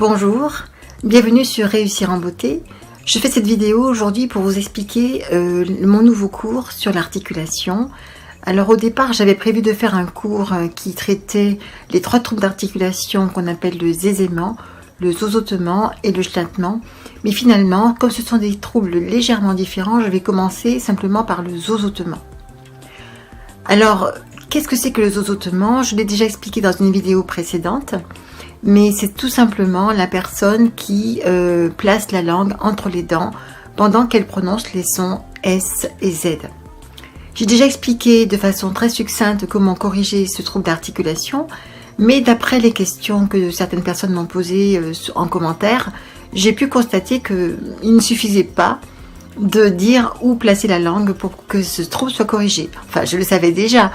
Bonjour, bienvenue sur Réussir en beauté. Je fais cette vidéo aujourd'hui pour vous expliquer mon nouveau cours sur l'articulation. Alors au départ, j'avais prévu de faire un cours qui traitait les 3 troubles d'articulation qu'on appelle le zézément, le zozotement et le schlattement. Mais finalement, comme ce sont des troubles légèrement différents, je vais commencer simplement par le zozotement. Alors, qu'est-ce que c'est que le zozotement? Je l'ai déjà expliqué dans une vidéo précédente. Mais c'est tout simplement la personne qui place la langue entre les dents pendant qu'elle prononce les sons S et Z. J'ai déjà expliqué de façon très succincte comment corriger ce trouble d'articulation, mais d'après les questions que certaines personnes m'ont posées en commentaire, j'ai pu constater qu'il ne suffisait pas de dire où placer la langue pour que ce trouble soit corrigé. Enfin, je le savais déjà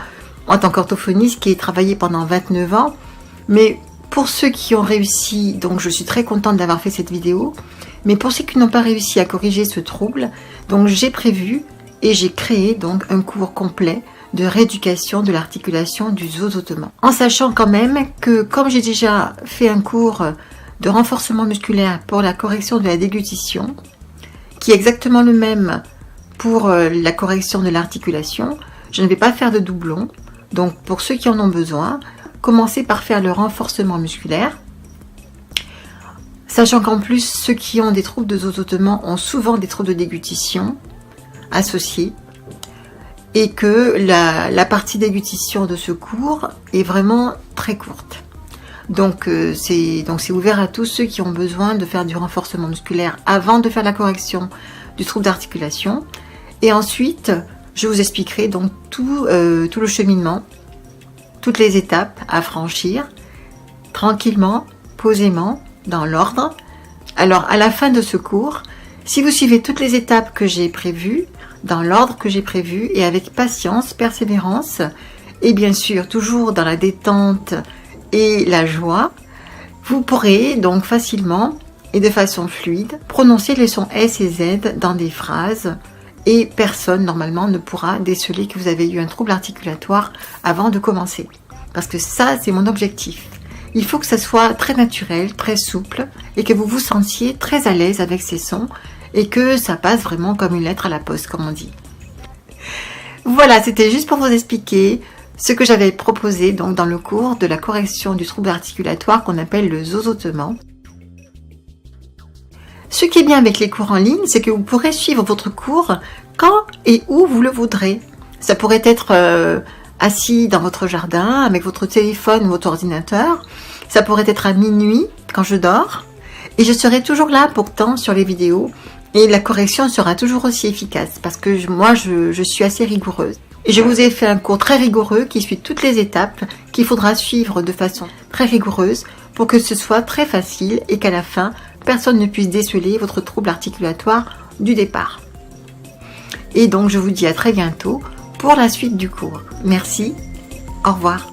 en tant qu'orthophoniste qui ai travaillé pendant 29 ans, mais pour ceux qui ont réussi, donc je suis très contente d'avoir fait cette vidéo, mais pour ceux qui n'ont pas réussi à corriger ce trouble, donc j'ai prévu et j'ai créé donc un cours complet de rééducation de l'articulation du zozotement. En sachant quand même que comme j'ai déjà fait un cours de renforcement musculaire pour la correction de la déglutition, qui est exactement le même pour la correction de l'articulation, je ne vais pas faire de doublon. Donc pour ceux qui en ont besoin, commencez par faire le renforcement musculaire, sachant qu'en plus ceux qui ont des troubles de zozotement ont souvent des troubles de déglutition associés et que la partie déglutition de ce cours est vraiment très courte. Donc c'est ouvert à tous ceux qui ont besoin de faire du renforcement musculaire avant de faire la correction du trouble d'articulation. Et ensuite, je vous expliquerai donc tout le cheminement, toutes les étapes à franchir, tranquillement, posément, dans l'ordre. Alors, à la fin de ce cours, si vous suivez toutes les étapes que j'ai prévues, dans l'ordre que j'ai prévu, et avec patience, persévérance, et bien sûr, toujours dans la détente et la joie, vous pourrez donc facilement et de façon fluide prononcer les sons S et Z dans des phrases, et personne normalement ne pourra déceler que vous avez eu un trouble articulatoire avant de commencer. Parce que ça, c'est mon objectif. Il faut que ça soit très naturel, très souple, et que vous vous sentiez très à l'aise avec ces sons, et que ça passe vraiment comme une lettre à la poste, comme on dit. Voilà, c'était juste pour vous expliquer ce que j'avais proposé donc dans le cours de la correction du trouble articulatoire qu'on appelle le zozotement. Ce qui est bien avec les cours en ligne, c'est que vous pourrez suivre votre cours quand et où vous le voudrez. Ça pourrait être assis dans votre jardin avec votre téléphone ou votre ordinateur. Ça pourrait être à minuit quand je dors. Et je serai toujours là pourtant sur les vidéos. Et la correction sera toujours aussi efficace parce que moi, je suis assez rigoureuse. Et je vous ai fait un cours très rigoureux qui suit toutes les étapes qu'il faudra suivre de façon très rigoureuse pour que ce soit très facile et qu'à la fin, personne ne puisse déceler votre trouble articulatoire du départ. Et donc, je vous dis à très bientôt pour la suite du cours. Merci, au revoir.